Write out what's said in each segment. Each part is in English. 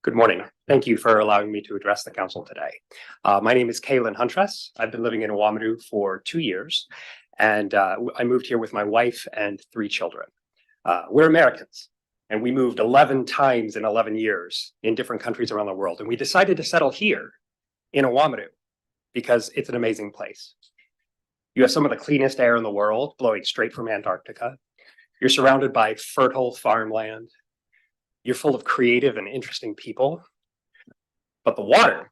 Good morning. Thank you for allowing me to address the council today. My name is Kaylin Huntress. I've been living in Oamaru for 2 years, and I moved here with my wife and 3 children. We're Americans, and we moved 11 times in 11 years in different countries around the world, and we decided to settle here in Oamaru because it's an amazing place. You have some of the cleanest air in the world blowing straight from Antarctica. You're surrounded by fertile farmland. You're full of creative and interesting people. But the water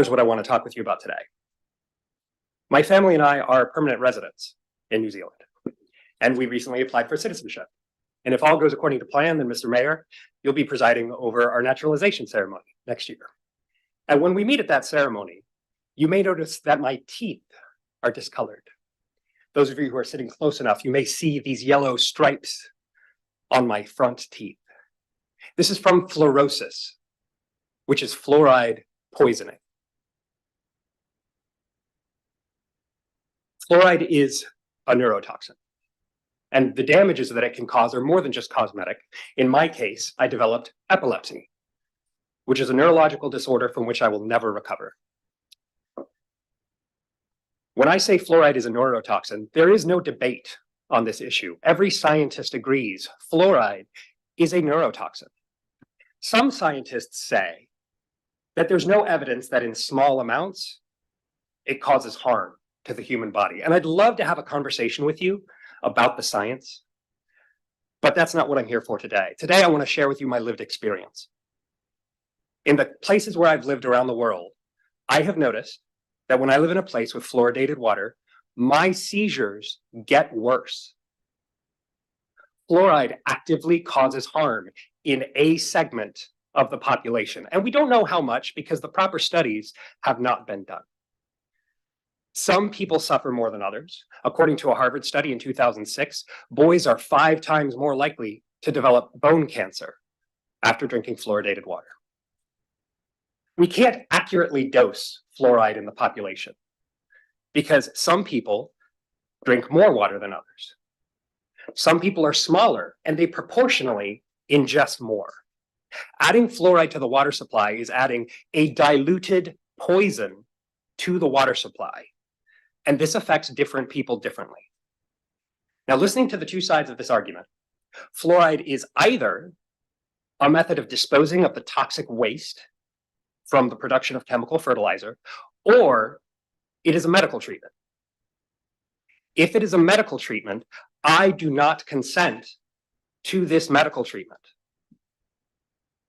is what I want to talk with you about today. My family and I are permanent residents in New Zealand, and we recently applied for citizenship. And if all goes according to plan, then Mr. Mayor, you'll be presiding over our naturalization ceremony next year. And when we meet at that ceremony, you may notice that my teeth are discolored. Those of you who are sitting close enough, you may see these yellow stripes on my front teeth. This is from fluorosis, which is fluoride poisoning. Fluoride is a neurotoxin, and the damages that it can cause are more than just cosmetic. In my case, I developed epilepsy, which is a neurological disorder from which I will never recover. When I say fluoride is a neurotoxin, there is no debate on this issue. Every scientist agrees fluoride is a neurotoxin. Some scientists say that there's no evidence that in small amounts it causes harm to the human body. And I'd love to have a conversation with you about the science, but that's not what I'm here for today. Today, I want to share with you my lived experience. In the places where I've lived around the world, I have noticed that when I live in a place with fluoridated water, my seizures get worse. Fluoride actively causes harm in a segment of the population, and we don't know how much because the proper studies have not been done. Some people suffer more than others. According to a Harvard study in 2006, boys are 5 times more likely to develop bone cancer after drinking fluoridated water. We can't accurately dose fluoride in the population because some people drink more water than others. Some people are smaller and they proportionally ingest more. Adding fluoride to the water supply is adding a diluted poison to the water supply. And this affects different people differently. Now, listening to the two sides of this argument, fluoride is either a method of disposing of the toxic waste from the production of chemical fertilizer, or it is a medical treatment. If it is a medical treatment, I do not consent to this medical treatment.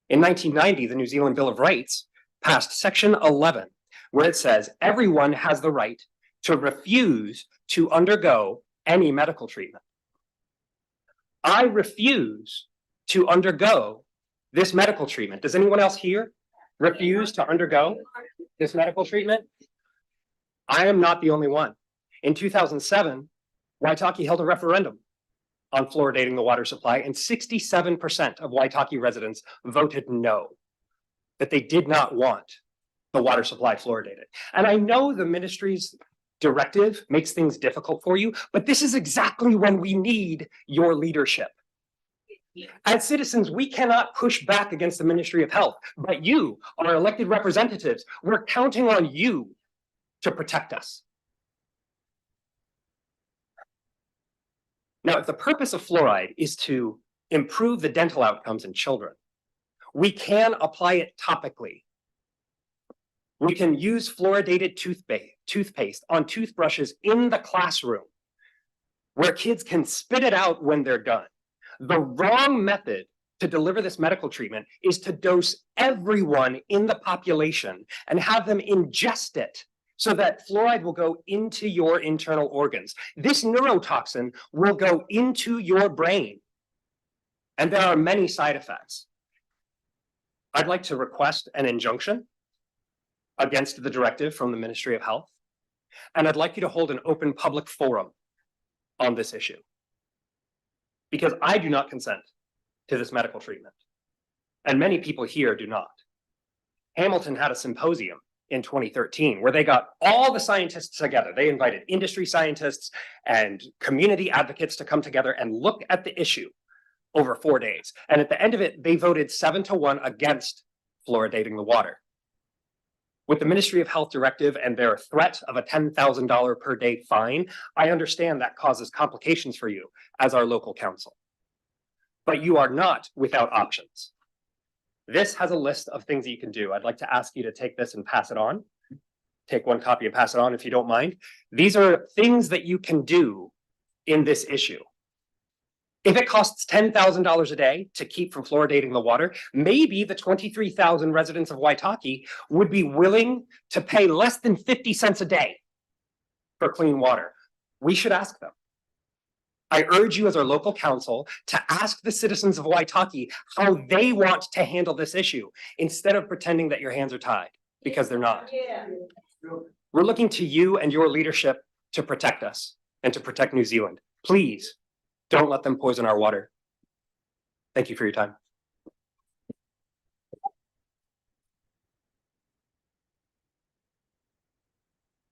In 1990, the New Zealand Bill of Rights passed Section 11, where it says everyone has the right to refuse to undergo any medical treatment. I refuse to undergo this medical treatment. Does anyone else here refuse to undergo this medical treatment? I am not the only one. In 2007, Waitaki held a referendum on fluoridating the water supply, and 67% of Waitaki residents voted no, that they did not want the water supply fluoridated. And I know the ministry's directive makes things difficult for you, but this is exactly when we need your leadership. As citizens, we cannot push back against the Ministry of Health, but you, our elected representatives, we're counting on you to protect us. Now, if the purpose of fluoride is to improve the dental outcomes in children, we can apply it topically. We can use fluoridated toothpaste on toothbrushes in the classroom where kids can spit it out when they're done. The wrong method to deliver this medical treatment is to dose everyone in the population and have them ingest it so that fluoride will go into your internal organs. This neurotoxin will go into your brain, and there are many side effects. I'd like to request an injunction against the directive from the Ministry of Health, and I'd like you to hold an open public forum on this issue, because I do not consent to this medical treatment, and many people here do not. Hamilton had a symposium in 2013 where they got all the scientists together. They invited industry scientists and community advocates to come together and look at the issue over 4 days. And at the end of it, they voted 7-1 against fluoridating the water. With the Ministry of Health directive and their threat of a $10,000 per day fine, I understand that causes complications for you as our local council. But you are not without options. This has a list of things that you can do. I'd like to ask you to take this and pass it on. Take one copy and pass it on if you don't mind. These are things that you can do in this issue. If it costs $10,000 a day to keep from fluoridating the water, maybe the 23,000 residents of Waitaki would be willing to pay less than 50 cents a day for clean water. We should ask them. I urge you as our local council to ask the citizens of Waitaki how they want to handle this issue instead of pretending that your hands are tied, because they're not. Yeah. We're looking to you and your leadership to protect us and to protect New Zealand. Please don't let them poison our water. Thank you for your time.